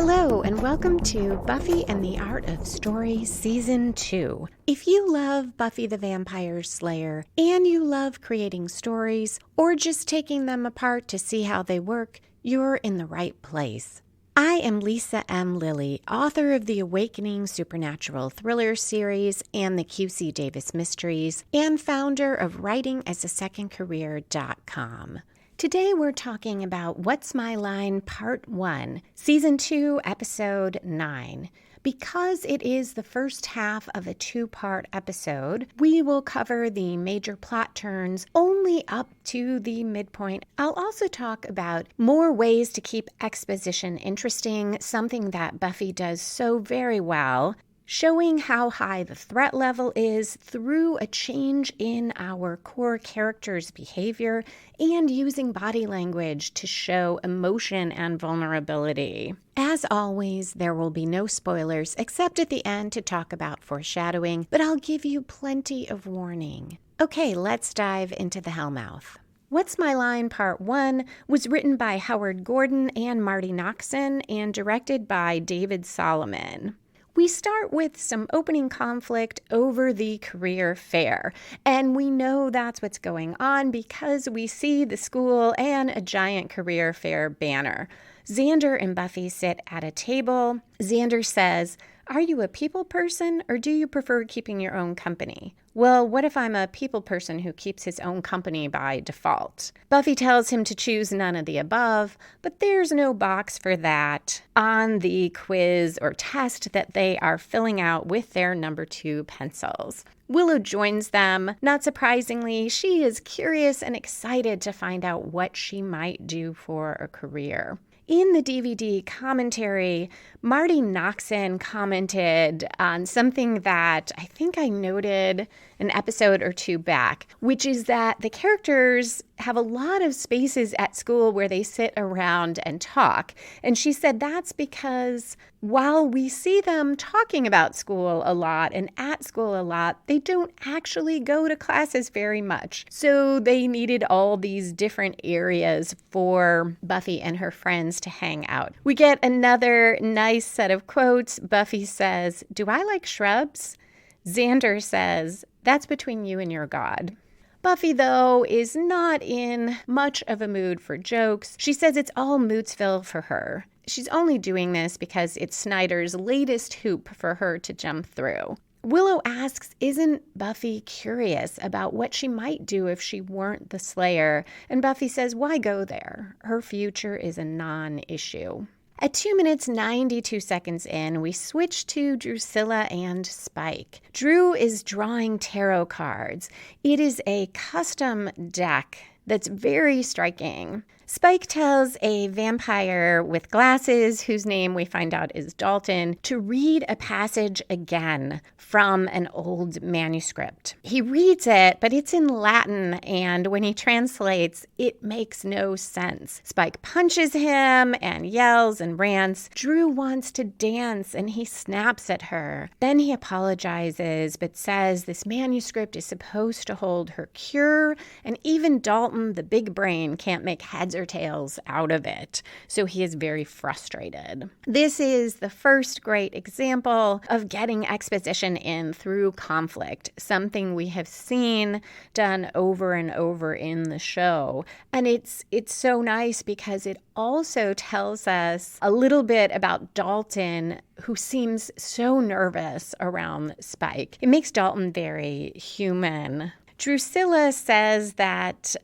Hello, and welcome to Buffy and the Art of Story Season 2. If you love Buffy the Vampire Slayer, and you love creating stories, or just taking them apart to see how they work, you're in the right place. I am Lisa M. Lilly, author of the Awakening Supernatural Thriller series and the QC Davis Mysteries, and founder of WritingAsASecondCareer.com. Today we're talking about What's My Line Part 1, Season 2, Episode 9. Because it is the first half of a two-part episode, we will cover the major plot turns only up to the midpoint. I'll also talk about more ways to keep exposition interesting, something that Buffy does so very well, showing how high the threat level is through a change in our core character's behavior and using body language to show emotion and vulnerability. As always, there will be no spoilers except at the end to talk about foreshadowing, but I'll give you plenty of warning. Okay, let's dive into the Hellmouth. What's My Line Part 1 was written by Howard Gordon and Marty Noxon and directed by David Solomon. We start with some opening conflict over the career fair, and we know that's what's going on because we see the school and a giant career fair banner. Xander and Buffy sit at a table. Xander says, "Are you a people person or do you prefer keeping your own company?" "Well, what if I'm a people person who keeps his own company by default?" Buffy tells him to choose none of the above, but there's no box for that on the quiz or test that they are filling out with their number 2 pencils. Willow joins them. Not surprisingly, she is curious and excited to find out what she might do for a career. In the DVD commentary, Marty Noxon commented on something that I think I noted an episode or two back, which is that the characters have a lot of spaces at school where they sit around and talk. And she said that's because while we see them talking about school a lot and at school a lot, they don't actually go to classes very much. So they needed all these different areas for Buffy and her friends to hang out. We get another nice set of quotes. Buffy says, "Do I like shrubs?" Xander says, "That's between you and your God." Buffy, though, is not in much of a mood for jokes. She says it's all Mootsville for her. She's only doing this because it's Snyder's latest hoop for her to jump through. Willow asks, isn't Buffy curious about what she might do if she weren't the Slayer? And Buffy says, why go there? Her future is a non-issue. At 2 minutes 92 seconds in, we switch to Drusilla and Spike. Drew is drawing tarot cards. It is a custom deck that's very striking. Spike tells a vampire with glasses, whose name we find out is Dalton, to read a passage again from an old manuscript. He reads it, but it's in Latin, and when he translates, it makes no sense. Spike punches him and yells and rants. Drew wants to dance, and he snaps at her. Then he apologizes, but says this manuscript is supposed to hold her cure, and even Dalton, the big brain, can't make heads or tails out of it. So he is very frustrated. This is the first great example of getting exposition in through conflict, something we have seen done over and over in the show. And it's so nice because it also tells us a little bit about Dalton, who seems so nervous around Spike. It makes Dalton very human. Drusilla says that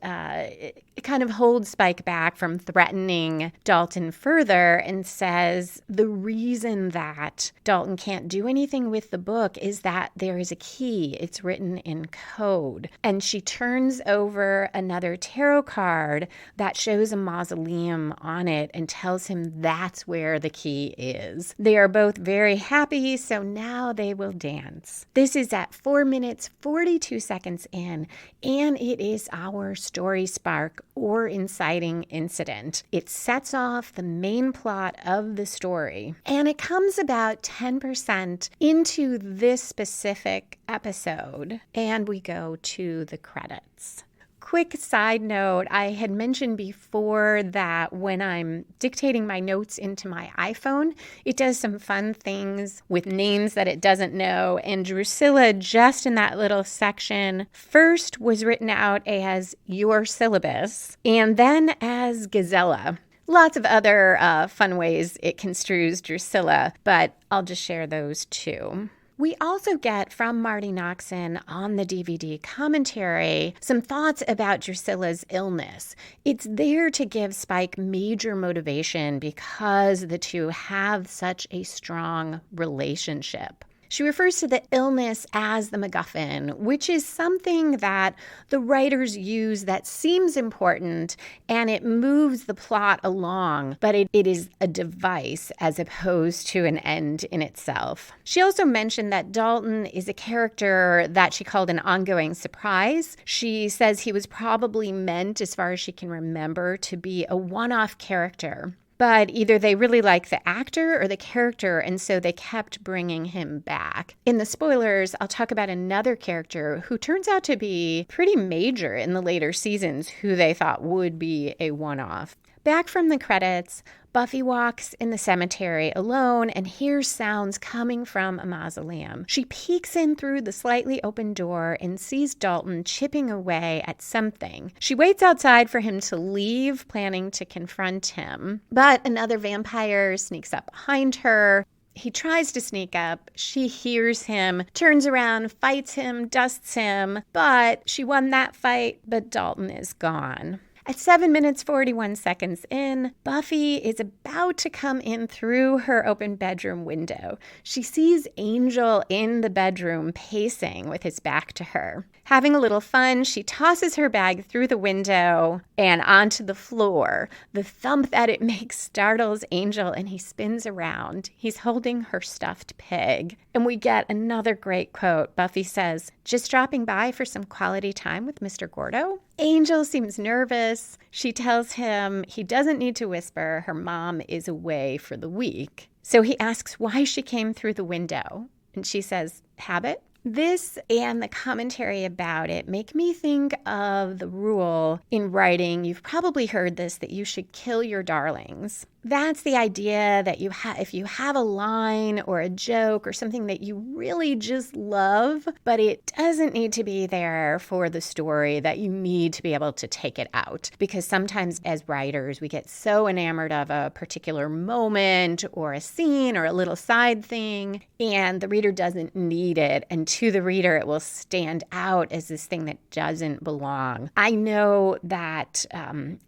it kind of holds Spike back from threatening Dalton further and says the reason that Dalton can't do anything with the book is that there is a key. It's written in code. And she turns over another tarot card that shows a mausoleum on it and tells him that's where the key is. They are both very happy, so now they will dance. This is at 4 minutes 42 seconds in, and it is our story spark or inciting incident. It sets off the main plot of the story, and it comes about 10% into this specific episode, and we go to the credits. quick side note, I had mentioned before that when I'm dictating my notes into my iPhone, it does some fun things with names that it doesn't know. And Drusilla, just in that little section, first was written out as your syllabus and then as Gazella. Lots of other fun ways it construes Drusilla, but I'll just share those too. We also get from Marty Noxon on the DVD commentary some thoughts about Drusilla's illness. It's there to give Spike major motivation because the two have such a strong relationship. She refers to the illness as the MacGuffin, which is something that the writers use that seems important and it moves the plot along, but it is a device as opposed to an end in itself. She also mentioned that Dalton is a character that she called an ongoing surprise. She says he was probably meant, as far as she can remember, to be a one-off character. But either they really like the actor or the character, and so they kept bringing him back. In the spoilers, I'll talk about another character who turns out to be pretty major in the later seasons, who they thought would be a one-off. Back from the credits, Buffy walks in the cemetery alone and hears sounds coming from a mausoleum. She peeks in through the slightly open door and sees Dalton chipping away at something. She waits outside for him to leave, planning to confront him. But another vampire sneaks up behind her. He tries to sneak up. She hears him, turns around, fights him, dusts him. But she won that fight, but Dalton is gone. At 7 minutes 41 seconds in, Buffy is about to come in through her open bedroom window. She sees Angel in the bedroom pacing with his back to her. Having a little fun, she tosses her bag through the window and onto the floor. The thump that it makes startles Angel, and he spins around. He's holding her stuffed pig. And we get another great quote. Buffy says, "Just dropping by for some quality time with Mr. Gordo?" Angel seems nervous. She tells him he doesn't need to whisper. Her mom is away for the week. So he asks why she came through the window. And she says, "Habit." This and the commentary about it make me think of the rule in writing. You've probably heard this, that you should kill your darlings. That's the idea that if you have a line or a joke or something that you really just love, but it doesn't need to be there for the story, that you need to be able to take it out. Because sometimes as writers, we get so enamored of a particular moment or a scene or a little side thing, and the reader doesn't need it. And to the reader, it will stand out as this thing that doesn't belong. I know that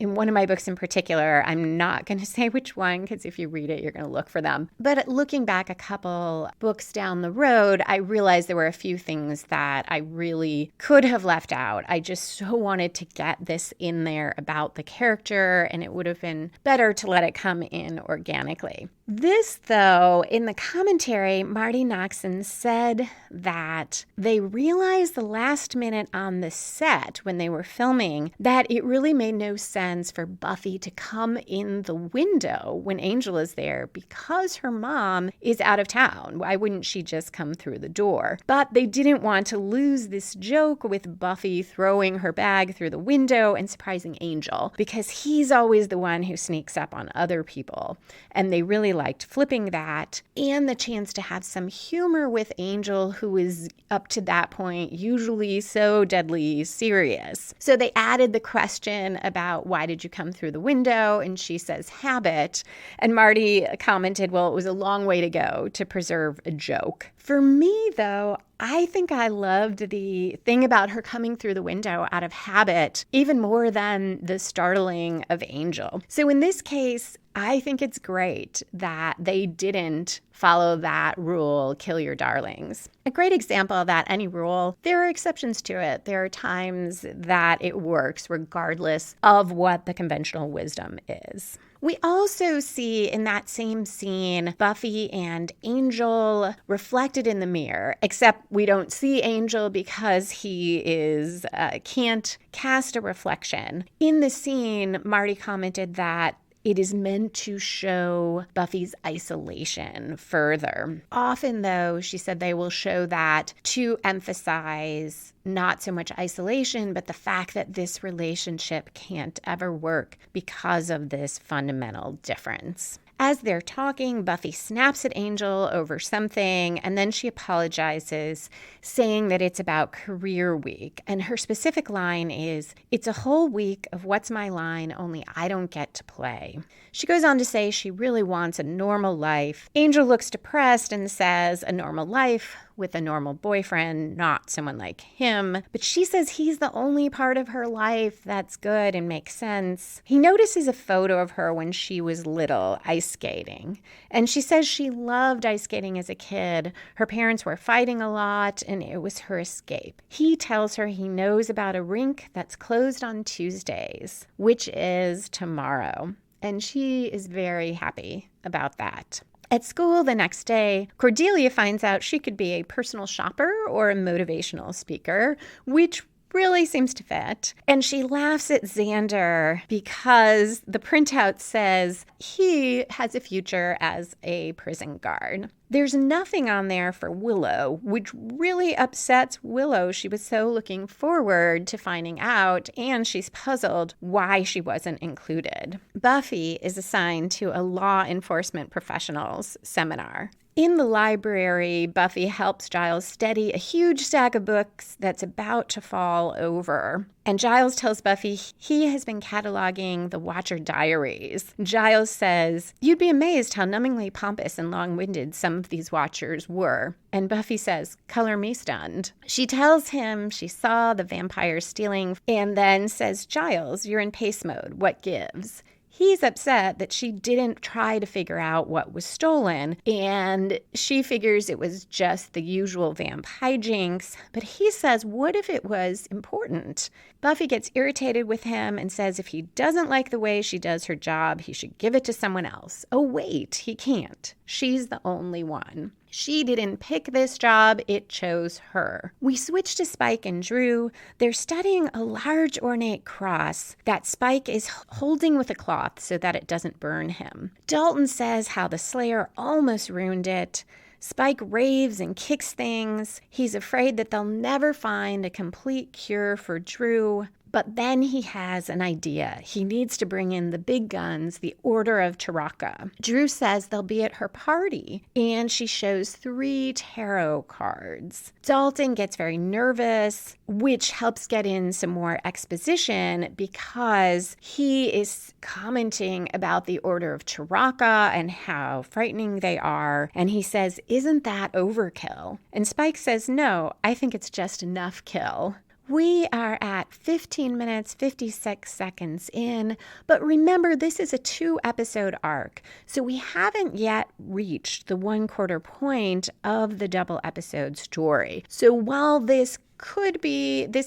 in one of my books in particular, I'm not going to say which one, because if you read it, you're going to look for them. But looking back a couple books down the road, I realized there were a few things that I really could have left out. I just so wanted to get this in there about the character, and it would have been better to let it come in organically. This, though, in the commentary, Marty Noxon said that they realized the last minute on the set when they were filming that it really made no sense for Buffy to come in the window when Angel is there because her mom is out of town. Why wouldn't she just come through the door? But they didn't want to lose this joke with Buffy throwing her bag through the window and surprising Angel, because he's always the one who sneaks up on other people. And they really liked flipping that, and the chance to have some humor with Angel, who is up to that point usually so deadly serious. So they added the question about why did you come through the window, and she says habit, and Marty commented, well, it was a long way to go to preserve a joke. For me, though, I think I loved the thing about her coming through the window out of habit even more than the startling of Angel. So in this case, I think it's great that they didn't follow that rule, kill your darlings. A great example of that, any rule, there are exceptions to it. There are times that it works regardless of what the conventional wisdom is. We also see in that same scene Buffy and Angel reflected in the mirror, except we don't see Angel because he can't cast a reflection. In the scene, Marty commented that It is meant to show Buffy's isolation further. Often, though, she said they will show that to emphasize not so much isolation, but the fact that this relationship can't ever work because of this fundamental difference. As they're talking, Buffy snaps at Angel over something, and then she apologizes, saying that it's about career week. And her specific line is, "It's a whole week of what's my line, only I don't get to play." She goes on to say she really wants a normal life. Angel looks depressed and says a normal life with a normal boyfriend, not someone like him. But she says he's the only part of her life that's good and makes sense. He notices a photo of her when she was little, ice skating. And she says she loved ice skating as a kid. Her parents were fighting a lot, and it was her escape. He tells her he knows about a rink that's closed on Tuesdays, which is tomorrow. And she is very happy about that. At school the next day, Cordelia finds out she could be a personal shopper or a motivational speaker, which really seems to fit. And she laughs at Xander because the printout says he has a future as a prison guard. There's nothing on there for Willow, which really upsets Willow. She was so looking forward to finding out, and she's puzzled why she wasn't included. Buffy is assigned to a law enforcement professionals seminar. In the library, Buffy helps Giles steady a huge stack of books that's about to fall over. And Giles tells Buffy he has been cataloging the Watcher diaries. Giles says, "You'd be amazed how numbingly pompous and long-winded some of these Watchers were." And Buffy says, "Color me stunned." She tells him she saw the vampires stealing and then says, "Giles, you're in pace mode. What gives?" He's upset that she didn't try to figure out what was stolen, and she figures it was just the usual vamp hijinks, but he says, what if it was important? Buffy gets irritated with him and says if he doesn't like the way she does her job, he should give it to someone else. Oh, wait, he can't. She's the only one. She didn't pick this job, it chose her. We switch to Spike and Drew. They're studying a large ornate cross that Spike is holding with a cloth so that it doesn't burn him. Dalton says how the Slayer almost ruined it. Spike raves and kicks things. He's afraid that they'll never find a complete cure for Drew. But then he has an idea. He needs to bring in the big guns, the Order of Taraka. Drew says they'll be at her party, and she shows 3 tarot cards. Dalton gets very nervous, which helps get in some more exposition because he is commenting about the Order of Taraka and how frightening they are. And he says, "Isn't that overkill?" And Spike says, "No, I think it's just enough kill." We are at 15 minutes, 56 seconds in, but remember this is a 2-episode arc, so we haven't yet reached the 1/4 point of the double episode story. So while this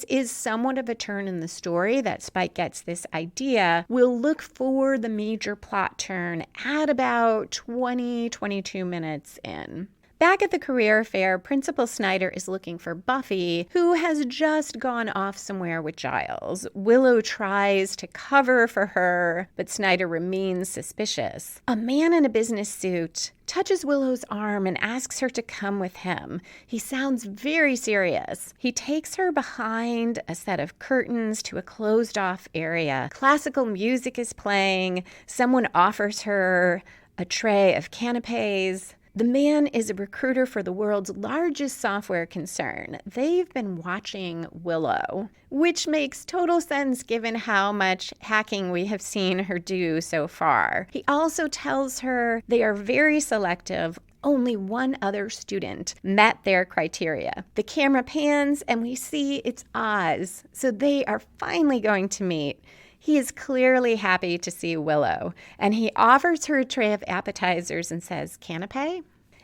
is somewhat of a turn in the story that Spike gets this idea, we'll look for the major plot turn at about 22 minutes in. Back at the career fair, Principal Snyder is looking for Buffy, who has just gone off somewhere with Giles. Willow tries to cover for her, but Snyder remains suspicious. A man in a business suit touches Willow's arm and asks her to come with him. He sounds very serious. He takes her behind a set of curtains to a closed-off area. Classical music is playing. Someone offers her a tray of canapes. The man is a recruiter for the world's largest software concern. They've been watching Willow, which makes total sense given how much hacking we have seen her do so far. He also tells her they are very selective. Only one other student met their criteria. The camera pans and we see it's Oz, so they are finally going to meet. He is clearly happy to see Willow, and he offers her a tray of appetizers and says, "Canapé?"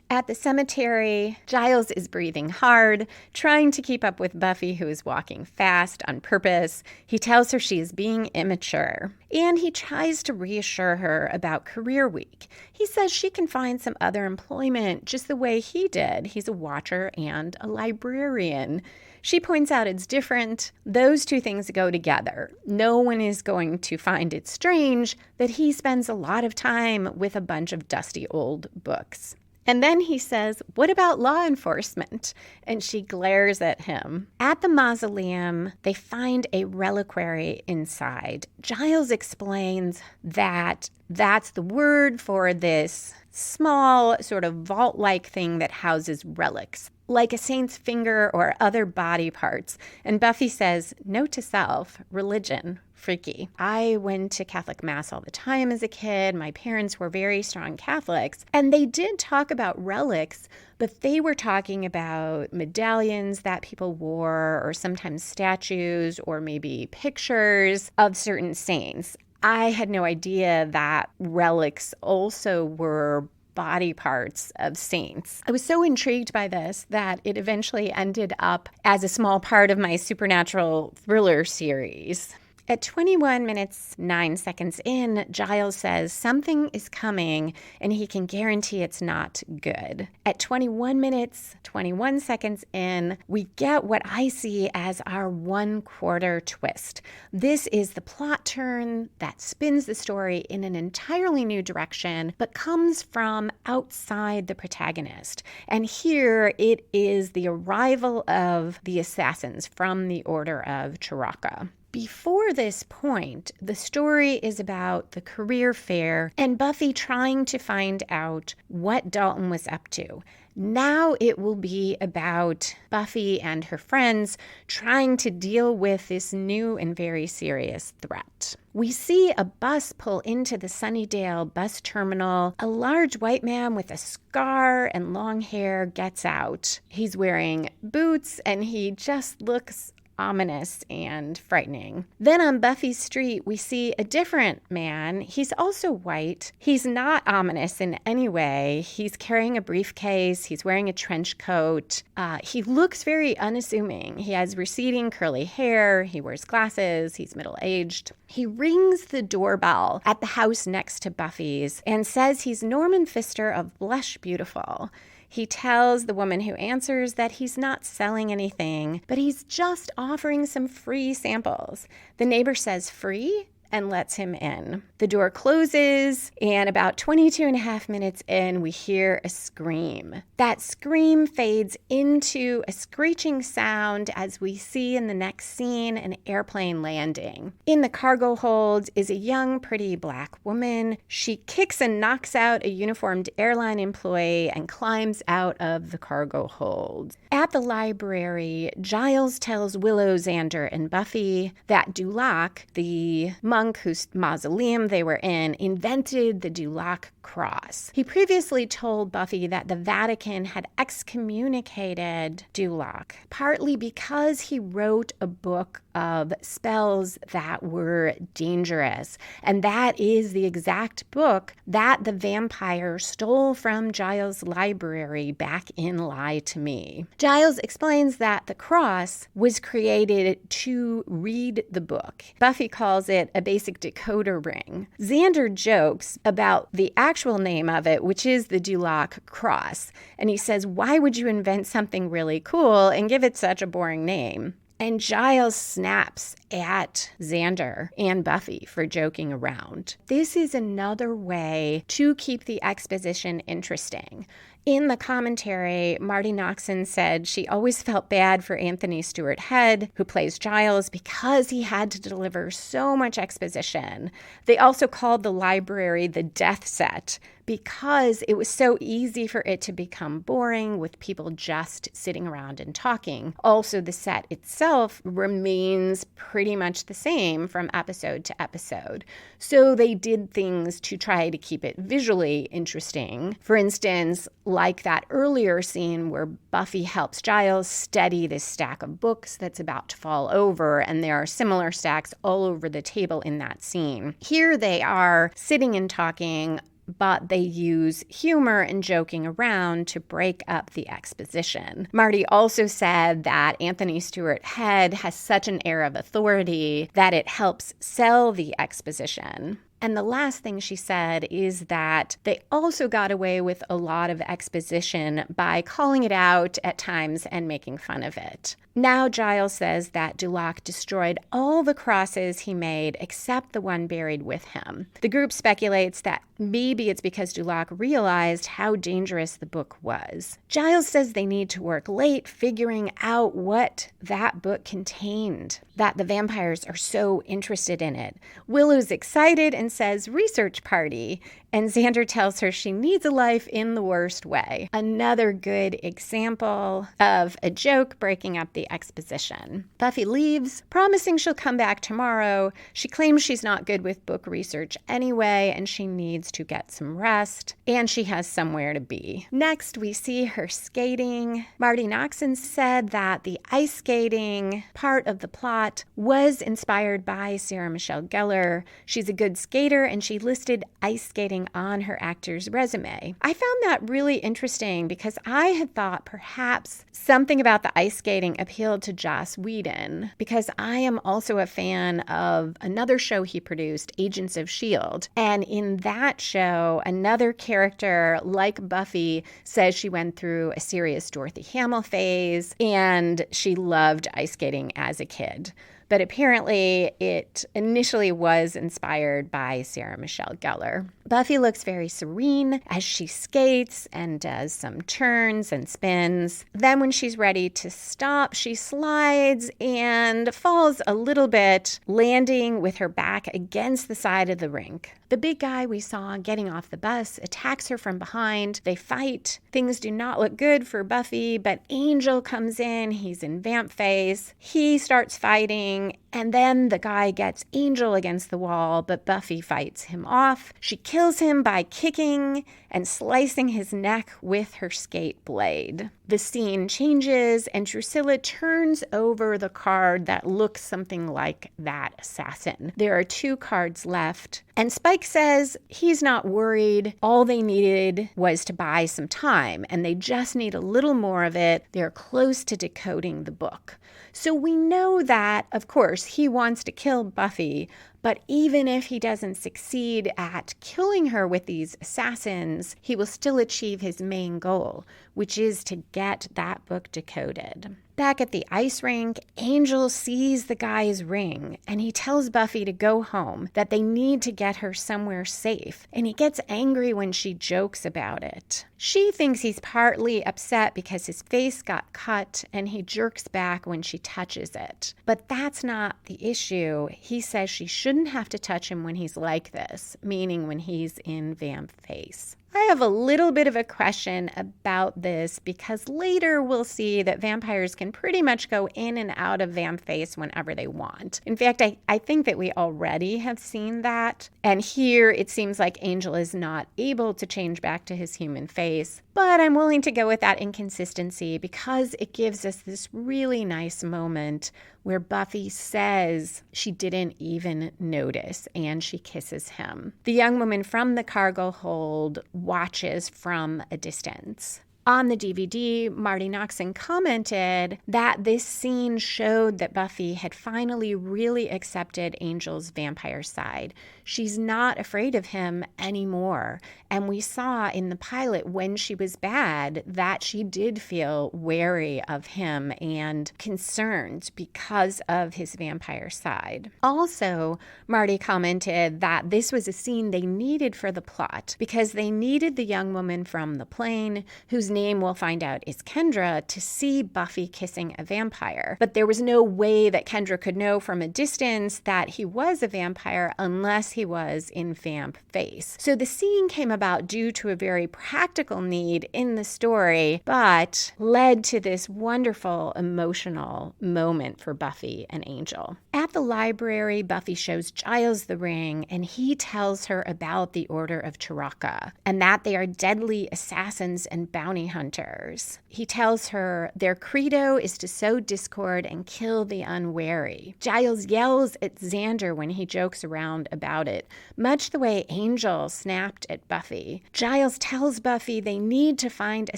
At the cemetery, Giles is breathing hard, trying to keep up with Buffy, who is walking fast on purpose. He tells her she is being immature, and he tries to reassure her about career week. He says she can find some other employment just the way he did. He's a watcher and a librarian. She points out it's different. Those two things go together. No one is going to find it strange that he spends a lot of time with a bunch of dusty old books. And then he says, "What about law enforcement?" And she glares at him. At the mausoleum, they find a reliquary inside. Giles explains that that's the word for this small sort of vault-like thing that houses relics, like a saint's finger or other body parts. And Buffy says, note to self, religion, freaky. I went to Catholic Mass all the time as a kid. My parents were very strong Catholics, and they did talk about relics, but they were talking about medallions that people wore, or sometimes statues, or maybe pictures of certain saints. I had no idea that relics also were body parts of saints. I was so intrigued by this that it eventually ended up as a small part of my supernatural thriller series. At 21 minutes, 9 seconds in, Giles says something is coming and he can guarantee it's not good. At 21 minutes, 21 seconds in, we get what I see as our 1/4 twist. This is the plot turn that spins the story in an entirely new direction, but comes from outside the protagonist. And here it is the arrival of the assassins from the Order of Chiraka. Before this point, the story is about the career fair and Buffy trying to find out what Dalton was up to. Now it will be about Buffy and her friends trying to deal with this new and very serious threat. We see a bus pull into the Sunnydale bus terminal. A large white man with a scar and long hair gets out. He's wearing boots and he just looks ominous and frightening. Then on Buffy's street, we see a different man. He's also white. He's not ominous in any way. He's carrying a briefcase. He's wearing a trench coat. He looks very unassuming. He has receding curly hair. He wears glasses. He's middle-aged. He rings the doorbell at the house next to Buffy's and says he's Norman Pfister of Blush Beautiful. He tells the woman who answers that he's not selling anything, but he's just offering some free samples. The neighbor says free and lets him in. The door closes, and about 22 and a half minutes in, we hear a scream. That scream fades into a screeching sound as we see in the next scene an airplane landing. In the cargo hold is a young, pretty black woman. She kicks and knocks out a uniformed airline employee and climbs out of the cargo hold. At the library, Giles tells Willow, Xander, and Buffy that Dulac, the monk whose mausoleum they were in, invented the Dulac cross. He previously told Buffy that the Vatican had excommunicated Dulac, partly because he wrote a book of spells that were dangerous. And that is the exact book that the vampire stole from Giles' library back in Lie to Me. Giles explains that the cross was created to read the book. Buffy calls it a basic decoder ring. Xander jokes about the actual name of it, which is the Dulac cross. And he says, why would you invent something really cool and give it such a boring name? And Giles snaps at Xander and Buffy for joking around. This is another way to keep the exposition interesting. In the commentary, Marty Noxon said she always felt bad for Anthony Stewart Head, who plays Giles, because he had to deliver so much exposition. They also called the library the death set because it was so easy for it to become boring with people just sitting around and talking. Also, the set itself remains pretty much the same from episode to episode. So they did things to try to keep it visually interesting. For instance, like that earlier scene where Buffy helps Giles steady this stack of books that's about to fall over, and there are similar stacks all over the table in that scene. Here they are sitting and talking, but they use humor and joking around to break up the exposition. Marty also said that Anthony Stewart Head has such an air of authority that it helps sell the exposition. And the last thing she said is that they also got away with a lot of exposition by calling it out at times and making fun of it. Now Giles says that Dulac destroyed all the crosses he made except the one buried with him. The group speculates that maybe it's because Dulac realized how dangerous the book was. Giles says they need to work late figuring out what that book contained, that the vampires are so interested in it. Willow's excited and says research party, and Xander tells her she needs a life in the worst way. Another good example of a joke breaking up the exposition. Buffy leaves, promising she'll come back tomorrow. She claims she's not good with book research anyway, and she needs to get some rest, and she has somewhere to be. Next, we see her skating. Marty Noxon said that the ice skating part of the plot was inspired by Sarah Michelle Gellar. She's a good skater, and she listed ice skating on her actor's resume. I found that really interesting because I had thought perhaps something about the ice skating appealed to Joss Whedon, because I am also a fan of another show he produced, Agents of S.H.I.E.L.D. And in that show, another character, like Buffy, says she went through a serious Dorothy Hamill phase and she loved ice skating as a kid. But apparently it initially was inspired by Sarah Michelle Gellar. Buffy looks very serene as she skates and does some turns and spins. Then when she's ready to stop, she slides and falls a little bit, landing with her back against the side of the rink. The big guy we saw getting off the bus attacks her from behind. They fight. Things do not look good for Buffy, but Angel comes in. He's in vamp face. He starts fighting, and then the guy gets Angel against the wall, but Buffy fights him off. She kills him by kicking and slicing his neck with her skate blade. The scene changes, and Drusilla turns over the card that looks something like that assassin. There are 2 cards left, and Spike says he's not worried. All they needed was to buy some time, and they just need a little more of it. They're close to decoding the book. So we know that, of course, he wants to kill Buffy, but even if he doesn't succeed at killing her with these assassins, he will still achieve his main goal, which is to get that book decoded. Back at the ice rink, Angel sees the guy's ring, and he tells Buffy to go home, that they need to get her somewhere safe, and he gets angry when she jokes about it. She thinks he's partly upset because his face got cut, and he jerks back when she touches it. But that's not the issue. He says she shouldn't have to touch him when he's like this, meaning when he's in vamp face. I have a little bit of a question about this because later we'll see that vampires can pretty much go in and out of vamp face whenever they want. In fact, I think that we already have seen that. And here it seems like Angel is not able to change back to his human face. But I'm willing to go with that inconsistency because it gives us this really nice moment where Buffy says she didn't even notice and she kisses him. The young woman from the cargo hold watches from a distance. On the DVD, Marty Noxon commented that this scene showed that Buffy had finally really accepted Angel's vampire side. She's not afraid of him anymore. And we saw in the pilot when she was bad that she did feel wary of him and concerned because of his vampire side. Also, Marty commented that this was a scene they needed for the plot because they needed the young woman from the plane, whose name we'll find out is Kendra, to see Buffy kissing a vampire. But there was no way that Kendra could know from a distance that he was a vampire unless he was in vamp face. So the scene came about due to a very practical need in the story, but led to this wonderful emotional moment for Buffy and Angel. At the library, Buffy shows Giles the ring, and he tells her about the Order of Taraka, and that they are deadly assassins and bounty bounty hunters. He tells her their credo is to sow discord and kill the unwary. Giles yells at Xander when he jokes around about it, much the way Angel snapped at Buffy. Giles tells Buffy they need to find a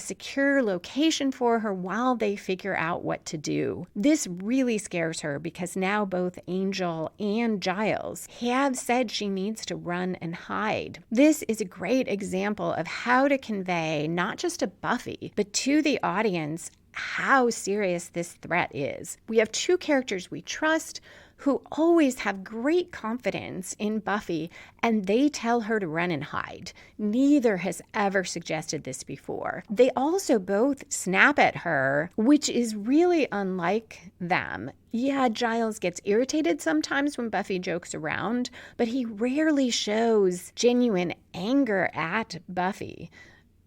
secure location for her while they figure out what to do. This really scares her because now both Angel and Giles have said she needs to run and hide. This is a great example of how to convey, not just to Buffy, but to the audience, how serious this threat is. We have two characters we trust who always have great confidence in Buffy, and they tell her to run and hide. Neither has ever suggested this before. They also both snap at her, which is really unlike them. Yeah, Giles gets irritated sometimes when Buffy jokes around, but he rarely shows genuine anger at Buffy.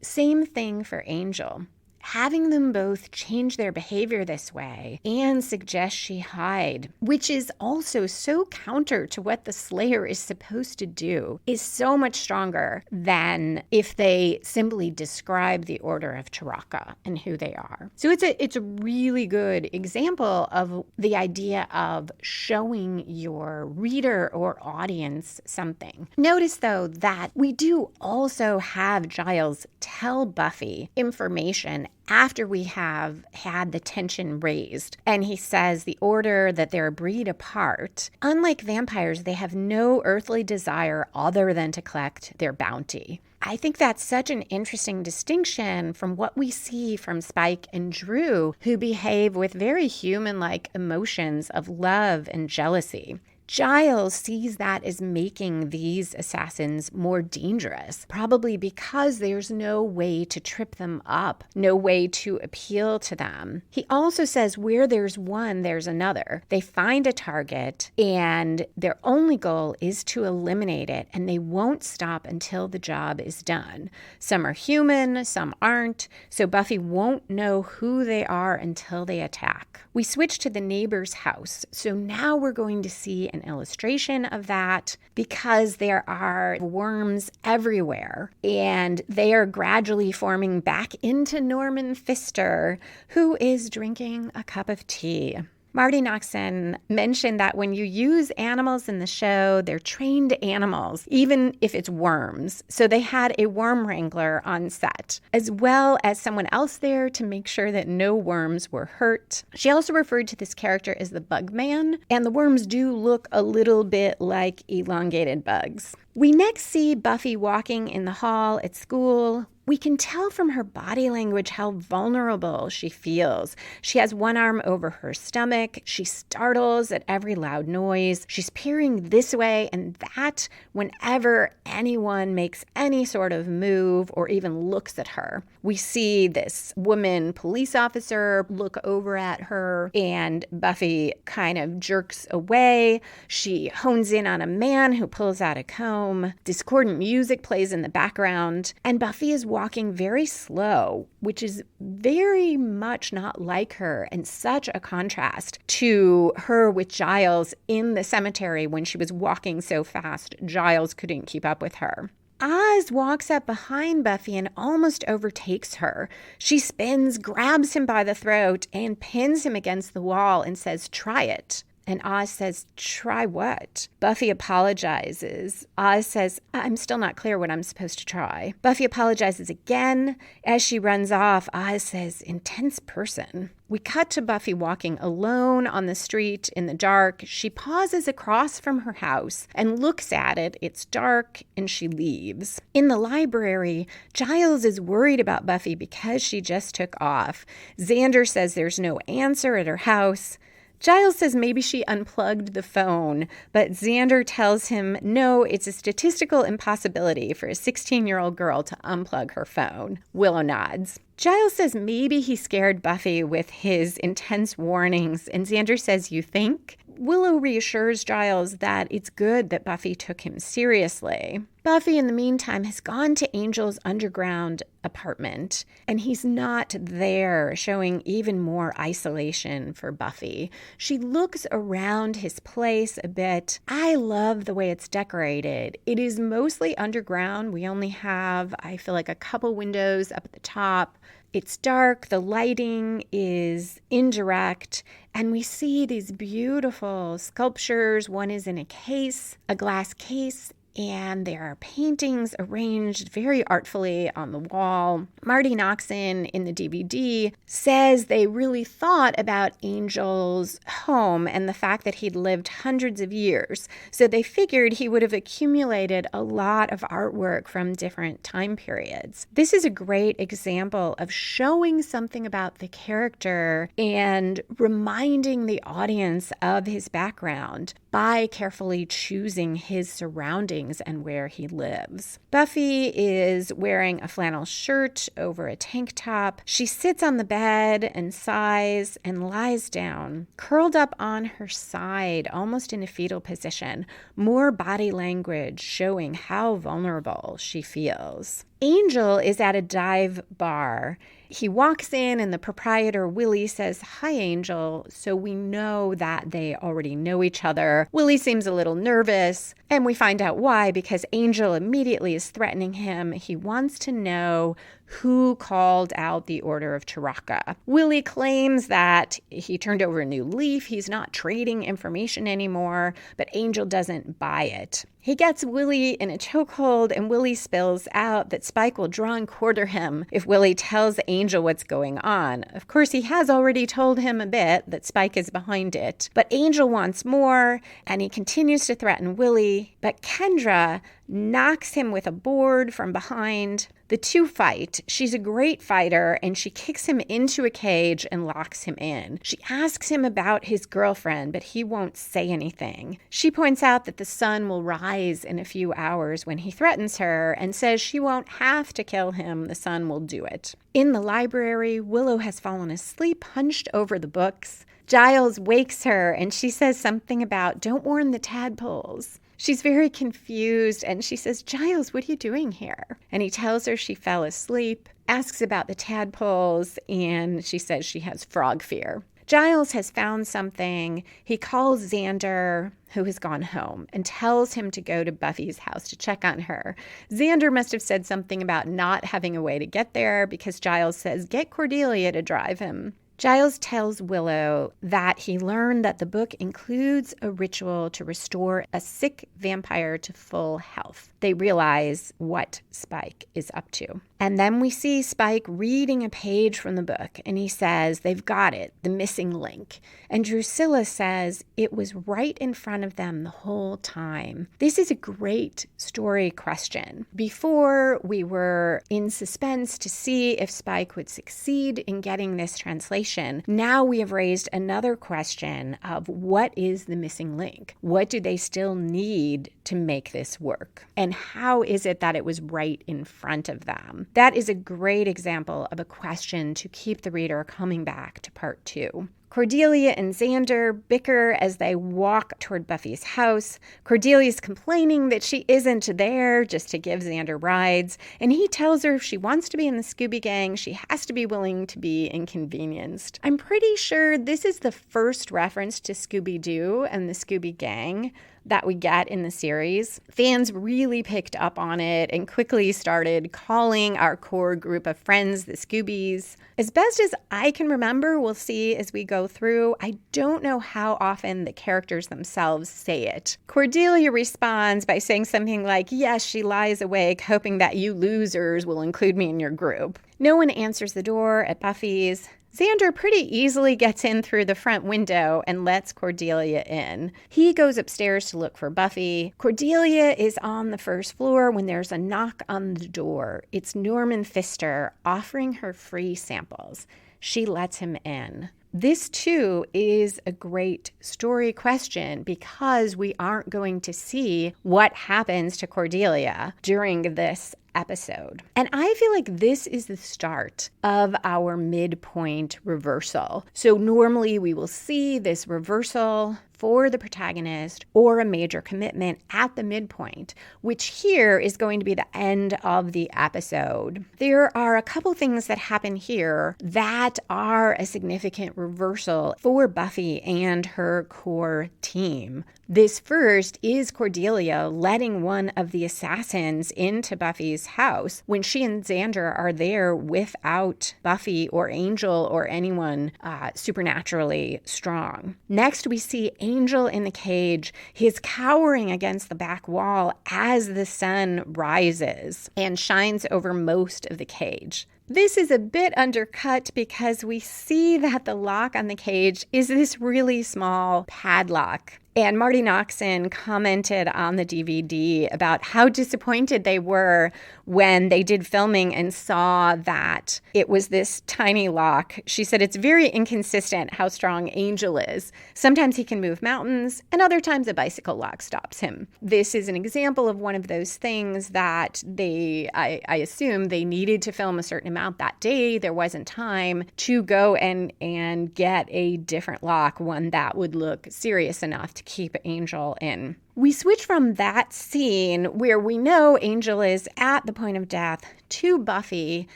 Same thing for Angel. Having them both change their behavior this way and suggest she hide, which is also so counter to what the Slayer is supposed to do, is so much stronger than if they simply describe the Order of Taraka and who they are. So it's a really good example of the idea of showing your reader or audience something. Notice, though, that we do also have Giles tell Buffy information after we have had the tension raised. And he says the order that they're a breed apart. Unlike vampires, they have no earthly desire other than to collect their bounty. I think that's such an interesting distinction from what we see from Spike and Drew, who behave with very human-like emotions of love and jealousy. Giles sees that as making these assassins more dangerous, probably because there's no way to trip them up, no way to appeal to them. He also says where there's one, there's another. They find a target, and their only goal is to eliminate it, and they won't stop until the job is done. Some are human, some aren't, so Buffy won't know who they are until they attack. We switch to the neighbor's house, so now we're going to see an illustration of that because there are worms everywhere, and they are gradually forming back into Norman Pfister, who is drinking a cup of tea. Marty Noxon mentioned that when you use animals in the show, they're trained animals, even if it's worms. So they had a worm wrangler on set, as well as someone else there to make sure that no worms were hurt. She also referred to this character as the Bug Man, and the worms do look a little bit like elongated bugs. We next see Buffy walking in the hall at school. We can tell from her body language how vulnerable she feels. She has one arm over her stomach. She startles at every loud noise. She's peering this way and that whenever anyone makes any sort of move or even looks at her. We see this woman police officer look over at her, and Buffy kind of jerks away. She hones in on a man who pulls out a comb. Discordant music plays in the background, and Buffy is walking very slow, which is very much not like her and such a contrast to her with Giles in the cemetery when she was walking so fast Giles couldn't keep up with her. Oz walks up behind Buffy and almost overtakes her. She spins, grabs him by the throat, and pins him against the wall and says, "Try it." And Oz says, "Try what?" Buffy apologizes. Oz says, "I'm still not clear what I'm supposed to try." Buffy apologizes again. As she runs off, Oz says, "Intense person." We cut to Buffy walking alone on the street in the dark. She pauses across from her house and looks at it. It's dark, and she leaves. In the library, Giles is worried about Buffy because she just took off. Xander says there's no answer at her house. Giles says maybe she unplugged the phone, but Xander tells him no, it's a statistical impossibility for a 16-year-old girl to unplug her phone. Willow nods. Giles says maybe he scared Buffy with his intense warnings, and Xander says, "You think?" Willow reassures Giles that it's good that Buffy took him seriously. Buffy, in the meantime, has gone to Angel's underground apartment, and he's not there, showing even more isolation for Buffy. She looks around his place a bit. I love the way it's decorated. It is mostly underground. We only have, I feel like, a couple windows up at the top. It's dark, the lighting is indirect, and we see these beautiful sculptures. One is in a glass case, and there are paintings arranged very artfully on the wall. Marty Noxon in the DVD says they really thought about Angel's home and the fact that he'd lived hundreds of years. So they figured he would have accumulated a lot of artwork from different time periods. This is a great example of showing something about the character and reminding the audience of his background by carefully choosing his surroundings and where he lives. Buffy is wearing a flannel shirt over a tank top. She sits on the bed and sighs and lies down, curled up on her side, almost in a fetal position, more body language showing how vulnerable she feels. Angel is at a dive bar. He walks in and the proprietor, Willie, says, "Hi, Angel." So we know that they already know each other. Willie seems a little nervous, and we find out why, because Angel immediately is threatening him. He wants to know who called out the Order of Taraka. Willie claims that he turned over a new leaf. He's not trading information anymore, but Angel doesn't buy it. He gets Willie in a chokehold, and Willie spills out that Spike will draw and quarter him if Willie tells Angel what's going on. Of course, he has already told him a bit that Spike is behind it, but Angel wants more, and he continues to threaten Willie, but Kendra knocks him with a board from behind. The two fight. She's a great fighter, and she kicks him into a cage and locks him in. She asks him about his girlfriend, but he won't say anything. She points out that the sun will rise in a few hours when he threatens her and says she won't have to kill him. The sun will do it. In the library, Willow has fallen asleep, hunched over the books. Giles wakes her, and she says something about, "Don't warn the tadpoles." She's very confused, and she says, "Giles, what are you doing here?" And he tells her she fell asleep, asks about the tadpoles, and she says she has frog fear. Giles has found something. He calls Xander, who has gone home, and tells him to go to Buffy's house to check on her. Xander must have said something about not having a way to get there, because Giles says, "Get Cordelia to drive him." Giles tells Willow that he learned that the book includes a ritual to restore a sick vampire to full health. They realize what Spike is up to. And then we see Spike reading a page from the book, and he says, "They've got it, the missing link." And Drusilla says, "It was right in front of them the whole time." This is a great story question. Before, we were in suspense to see if Spike would succeed in getting this translation. Now we have raised another question of what is the missing link? What do they still need to make this work? And how is it that it was right in front of them? That is a great example of a question to keep the reader coming back to part 2. Cordelia and Xander bicker as they walk toward Buffy's house. Cordelia's complaining that she isn't there just to give Xander rides, and he tells her if she wants to be in the Scooby Gang, she has to be willing to be inconvenienced. I'm pretty sure this is the first reference to Scooby-Doo and the Scooby Gang that we get in the series. Fans really picked up on it and quickly started calling our core group of friends the Scoobies. As best as I can remember, we'll see as we go through, I don't know how often the characters themselves say it. Cordelia responds by saying something like, "Yes, she lies awake, hoping that you losers will include me in your group." No one answers the door at Buffy's. Xander pretty easily gets in through the front window and lets Cordelia in. He goes upstairs to look for Buffy. Cordelia is on the first floor when there's a knock on the door. It's Norman Pfister offering her free samples. She lets him in. This, too, is a great story question because we aren't going to see what happens to Cordelia during this episode. And I feel like this is the start of our midpoint reversal. So normally we will see this reversal for the protagonist or a major commitment at the midpoint, which here is going to be the end of the episode. There are a couple things that happen here that are a significant reversal for Buffy and her core team. This first is Cordelia letting one of the assassins into Buffy's house when she and Xander are there without Buffy or Angel or anyone supernaturally strong. Next, we see Angel in the cage. He is cowering against the back wall as the sun rises and shines over most of the cage. This is a bit undercut because we see that the lock on the cage is this really small padlock. And Marty Noxon commented on the DVD about how disappointed they were when they did filming and saw that it was this tiny lock. She said it's very inconsistent how strong Angel is. Sometimes he can move mountains, and other times a bicycle lock stops him. This is an example of one of those things that I assume they needed to film a certain amount that day. There wasn't time to go and get a different lock, one that would look serious enough to keep Angel in. We switch from that scene where we know Angel is at the point of death to Buffy.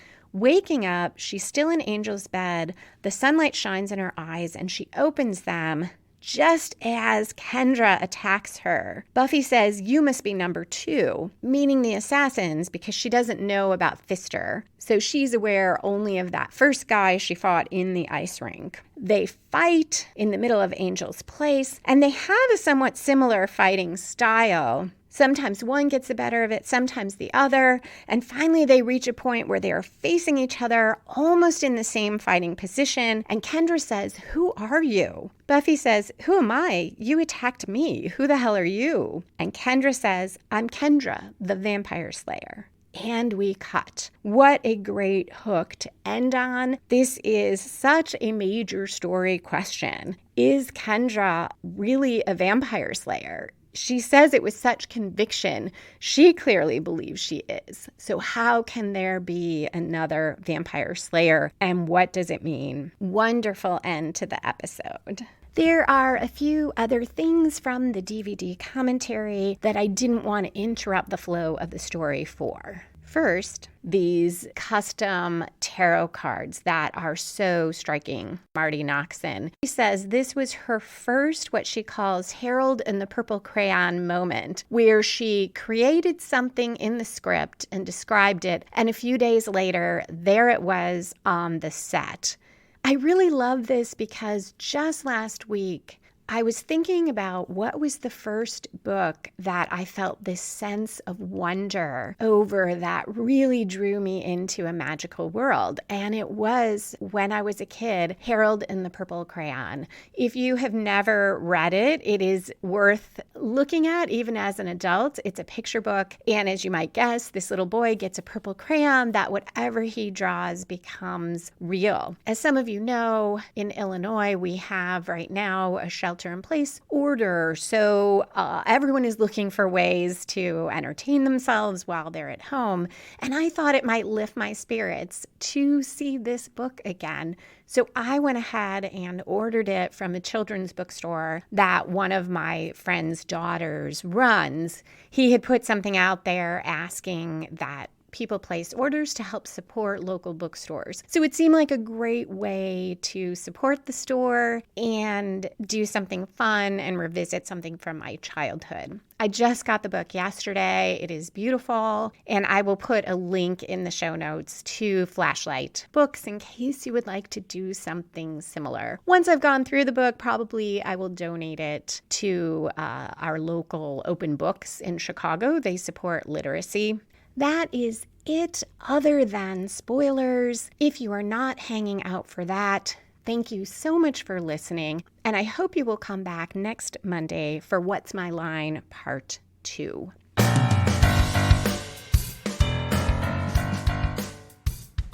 Waking up, she's still in Angel's bed. The sunlight shines in her eyes and she opens them just as Kendra attacks her. Buffy says, "You must be number 2, meaning the assassins, because she doesn't know about Pfister. So she's aware only of that first guy she fought in the ice rink. They fight in the middle of Angel's place, and they have a somewhat similar fighting style. Sometimes one gets the better of it, sometimes the other, and finally they reach a point where they are facing each other almost in the same fighting position, and Kendra says, "Who are you?" Buffy says, "Who am I? You attacked me. Who the hell are you?" And Kendra says, "I'm Kendra, the Vampire Slayer." And we cut. What a great hook to end on. This is such a major story question. Is Kendra really a vampire slayer? She says it with such conviction. She clearly believes she is. So how can there be another vampire slayer? And what does it mean? Wonderful end to the episode. There are a few other things from the DVD commentary that I didn't want to interrupt the flow of the story for. First, these custom tarot cards that are so striking. Marty Noxon. She says this was her first, what she calls Harold and the Purple Crayon moment, where she created something in the script and described it, and a few days later, there it was on the set. I really love this because just last week, I was thinking about what was the first book that I felt this sense of wonder over that really drew me into a magical world. And it was, when I was a kid, Harold and the Purple Crayon. If you have never read it, it is worth looking at even as an adult. It's a picture book. And as you might guess, this little boy gets a purple crayon that whatever he draws becomes real. As some of you know, in Illinois, we have right now a shelter-in-place order. So everyone is looking for ways to entertain themselves while they're at home. And I thought it might lift my spirits to see this book again. So I went ahead and ordered it from a children's bookstore that one of my friend's daughters runs. He had put something out there asking that people place orders to help support local bookstores. So it seemed like a great way to support the store and do something fun and revisit something from my childhood. I just got the book yesterday. It is beautiful, and I will put a link in the show notes to Flashlight Books in case you would like to do something similar. Once I've gone through the book, probably I will donate it to our local open books in Chicago. They support literacy. That is it, other than spoilers. If you are not hanging out for that, thank you so much for listening, and I hope you will come back next Monday for What's My Line Part 2.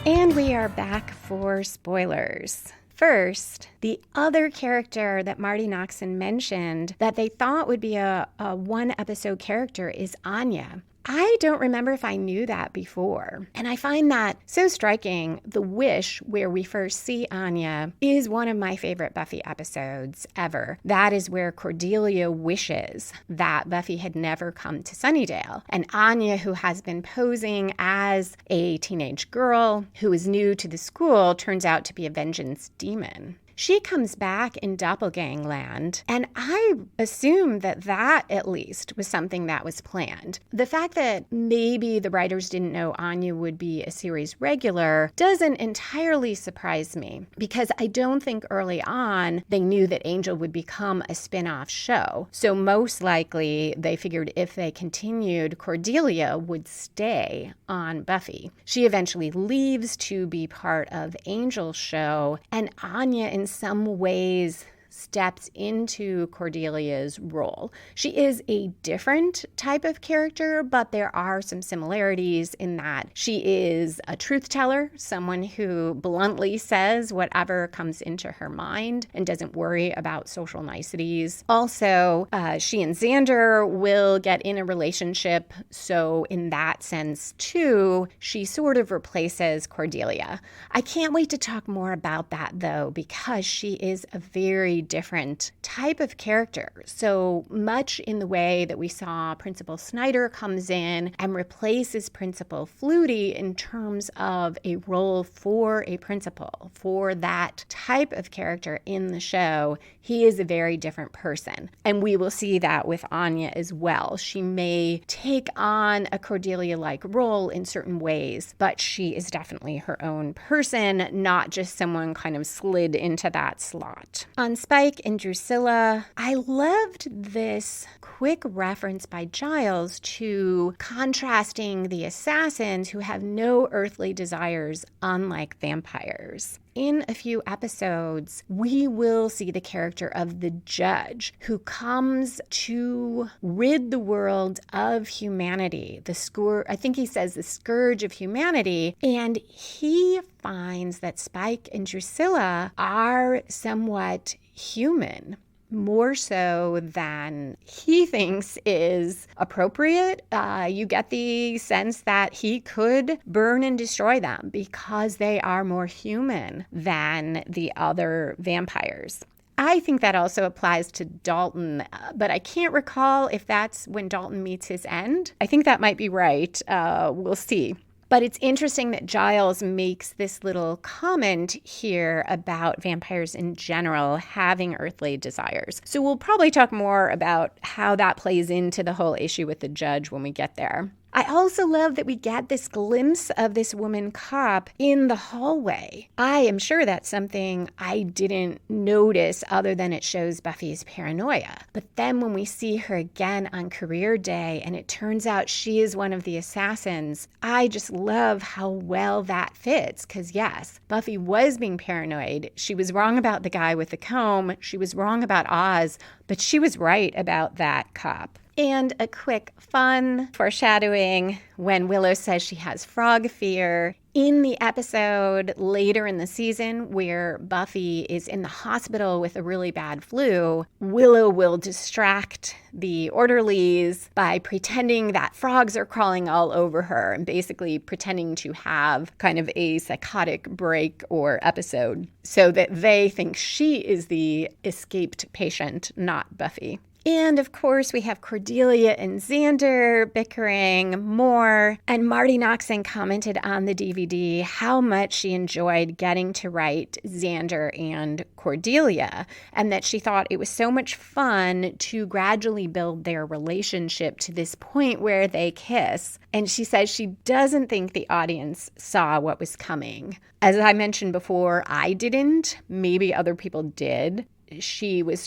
And we are back for spoilers. First, the other character that Marty Noxon mentioned that they thought would be a one-episode character is Anya. I don't remember if I knew that before. And I find that so striking. The Wish, where we first see Anya, is one of my favorite Buffy episodes ever. That is where Cordelia wishes that Buffy had never come to Sunnydale. And Anya, who has been posing as a teenage girl who is new to the school, turns out to be a vengeance demon. She comes back in Doppelgangland, and I assume that at least was something that was planned. The fact that maybe the writers didn't know Anya would be a series regular doesn't entirely surprise me, because I don't think early on they knew that Angel would become a spin-off show. So most likely they figured if they continued, Cordelia would stay on Buffy. She eventually leaves to be part of Angel's show, and Anya in some ways steps into Cordelia's role. She is a different type of character, but there are some similarities in that she is a truth teller, someone who bluntly says whatever comes into her mind and doesn't worry about social niceties. Also, she and Xander will get in a relationship, so in that sense, too, she sort of replaces Cordelia. I can't wait to talk more about that, though, because she is a very different type of character. So much in the way that we saw Principal Snyder comes in and replaces Principal Flutie in terms of a role for a principal, for that type of character in the show. He is a very different person. And we will see that with Anya as well. She may take on a Cordelia-like role in certain ways, but she is definitely her own person, not just someone kind of slid into that slot. On Spike and Drusilla, I loved this quick reference by Giles to contrasting the assassins who have no earthly desires, unlike vampires. In a few episodes, we will see the character of the judge who comes to rid the world of humanity. I think he says the scourge of humanity, and he finds that Spike and Drusilla are somewhat human, more so than he thinks is appropriate. You get the sense that he could burn and destroy them because they are more human than the other vampires. I think that also applies to Dalton, but I can't recall if that's when Dalton meets his end. I think that might be right. We'll see. But it's interesting that Giles makes this little comment here about vampires in general having earthly desires. So we'll probably talk more about how that plays into the whole issue with the judge when we get there. I also love that we get this glimpse of this woman cop in the hallway. I am sure that's something I didn't notice other than it shows Buffy's paranoia. But then when we see her again on career day and it turns out she is one of the assassins, I just love how well that fits. Because yes, Buffy was being paranoid. She was wrong about the guy with the comb. She was wrong about Oz, but she was right about that cop. And a quick fun foreshadowing when Willow says she has frog fear. In the episode later in the season where Buffy is in the hospital with a really bad flu, Willow will distract the orderlies by pretending that frogs are crawling all over her and basically pretending to have kind of a psychotic break or episode so that they think she is the escaped patient, not Buffy. And of course, we have Cordelia and Xander bickering more. And Marty Noxon commented on the DVD how much she enjoyed getting to write Xander and Cordelia, and that she thought it was so much fun to gradually build their relationship to this point where they kiss. And she says she doesn't think the audience saw what was coming. As I mentioned before, I didn't. Maybe other people did. She and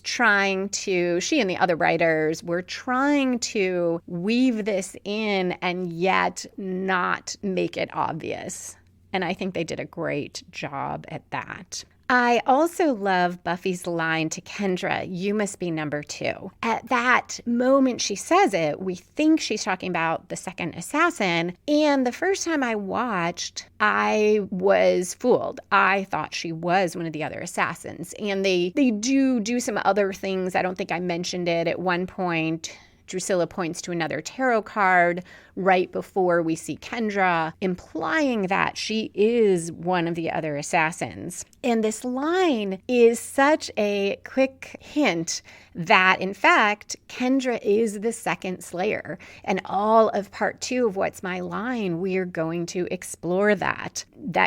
the other writers were trying to weave this in and yet not make it obvious. And I think they did a great job at that. I also love Buffy's line to Kendra, "You must be number 2." At that moment she says it, we think she's talking about the second assassin. And the first time I watched, I was fooled. I thought she was one of the other assassins. And they do some other things. I don't think I mentioned it at one point, Drusilla points to another tarot card right before we see Kendra, implying that she is one of the other assassins. And this line is such a quick hint that, in fact, Kendra is the second Slayer. And all of part 2 of What's My Line, we're going to explore that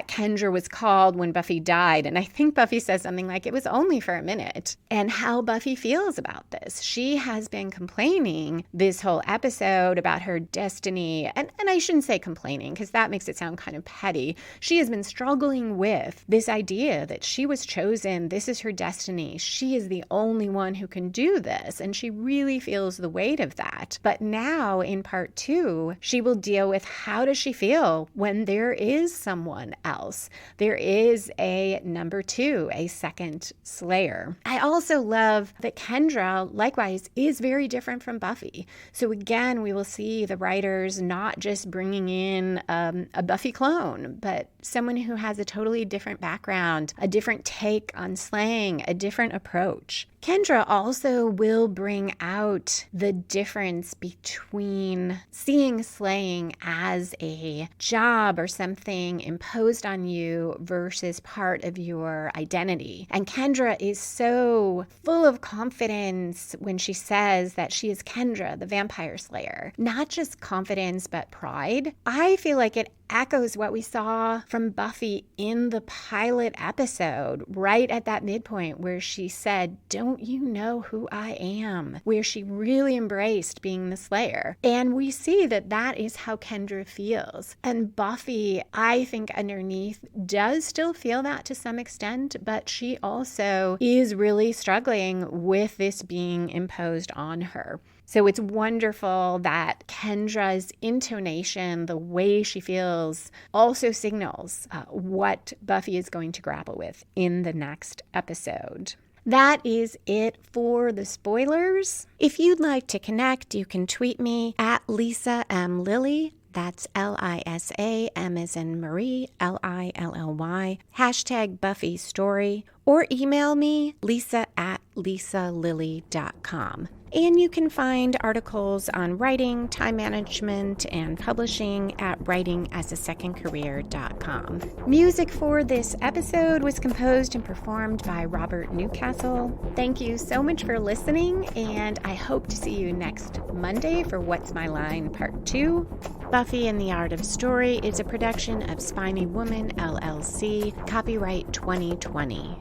Kendra was called when Buffy died. And I think Buffy says something like it was only for a minute. And how Buffy feels about this. She has been complaining this whole episode about her destiny. And I shouldn't say complaining, because that makes it sound kind of petty. She has been struggling with this idea that she was chosen. This is her destiny. She is the only one who can do this. And she really feels the weight of that. But now in part 2, she will deal with how does she feel when there is someone else. There is a number 2, a second Slayer. I also love that Kendra, likewise, is very different from Buffy. So again, we will see the writers not just bringing in a Buffy clone, but someone who has a totally different background, a different take on slaying, a different approach. Kendra also will bring out the difference between seeing slaying as a job or something imposed on you versus part of your identity. And Kendra is so full of confidence when she says that she is Kendra, the Vampire Slayer. Not just confidence, but pride. I feel like it echoes what we saw from Buffy in the pilot episode, right at that midpoint where she said, "Don't you know who I am?" Where she really embraced being the Slayer. And we see that that is how Kendra feels. And Buffy, I think underneath, does still feel that to some extent, but she also is really struggling with this being imposed on her. So it's wonderful that Kendra's intonation, the way she feels, also signals what Buffy is going to grapple with in the next episode. That is it for the spoilers. If you'd like to connect, you can tweet me at Lisa M. Lilly. That's Lisa, M as in Marie, Lilly, hashtag Buffy Story, or email me, lisa@lisalilly.com. And you can find articles on writing, time management, and publishing at writingasasecondcareer.com. Music for this episode was composed and performed by Robert Newcastle. Thank you so much for listening, and I hope to see you next Monday for What's My Line Part 2. Buffy and the Art of Story is a production of Spiny Woman, LLC, copyright 2020.